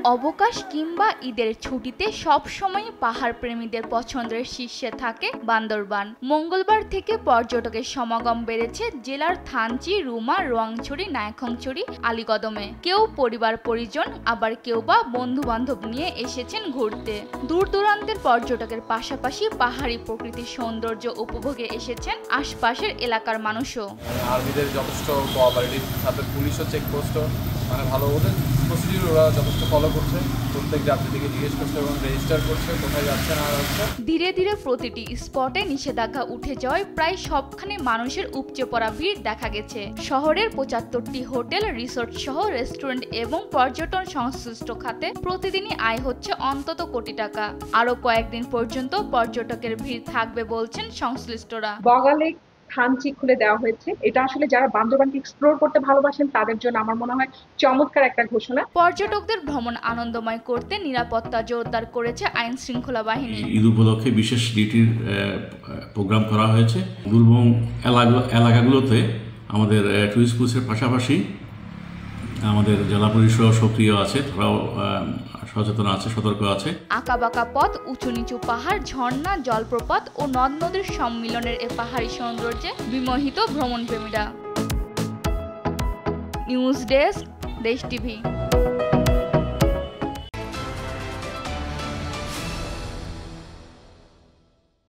অবকাশ কিংবা ঈদের ছুটিতে সব সময় পাহাড় প্রেমীদের পছন্দের শীর্ষে থাকে বান্দরবান। মঙ্গলবার থেকে পর্যটকের সমাগম বেড়েছে জেলার থানচি, রুমা, রোয়াংছড়ি, নায়খংছড়ি, আলীকদমে। কেউ পরিবার পরিজন, আবার কেউ বা বন্ধু বান্ধব নিয়ে এসেছেন ঘুরতে। দূর দূরান্তের পর্যটকের পাশাপাশি পাহাড়ি প্রকৃতির সৌন্দর্য উপভোগে এসেছেন আশপাশের এলাকার মানুষও। আর্মিদের যথেষ্ট কোঅপারেটিভ, সাথে পুলিশও চেকপোস্টও ভালো, ওদের প্রসিডিউর ওরা যথেষ্ট ফলো করছে। প্রত্যেক যাত্রীকে জিজ্ঞেস করছে এবং রেজিস্টার করছে কোথায় যাচ্ছে না যাচ্ছে। ধীরে ধীরে প্রতিটি স্পটে নিষেধাজ্ঞা উঠে যাওয়ায় প্রায় সবখানে মানুষের উপচে পড়া ভিড় দেখা গেছে। শহরের ৭৫টি হোটেল, রিসোর্ট সহ রেস্টুরেন্ট এবং পর্যটন সংশ্লিষ্ট খাতে প্রতিদিনই আয় হচ্ছে অন্তত কোটি টাকা। আরো কয়েকদিন পর্যন্ত পর্যটকের ভিড় থাকবে বলছেন সংশ্লিষ্টরা। বগালে থানচি খুলে দেওয়া হয়েছে। এটা আসলে যারা বান্দরবানকে এক্সপ্লোর করতে ভালোবাসেন তাদের জন্য আমার মনে হয় চমৎকার একটা ঘোষণা। পর্যটকদের ভ্রমণ আনন্দময় করতে নিরাপত্তা জোরদার করেছে আইন শৃঙ্খলা বাহিনী। ঈদ উপলক্ষে বিশেষ ডিউটির প্রোগ্রাম করা হয়েছে। দুর্গম এলাকাগুলোতে আমাদের টুরিস্ট পুলিশের পাশাপাশি আমাদের জেলা পরিষদ সক্রিয় আছে, তারাও সচেতন আছে, সতর্ক আছে। আঁকাবাঁকা পথ, উঁচু নিচু পাহাড়, ঝর্ণা, জলপ্রপাত ও নদ নদীর সম্মিলনের এ পাহাড়ি সৌন্দর্যে বিমোহিত ভ্রমণপ্রেমীরা। নিউজ ডেস্ক, দেশ টিভি।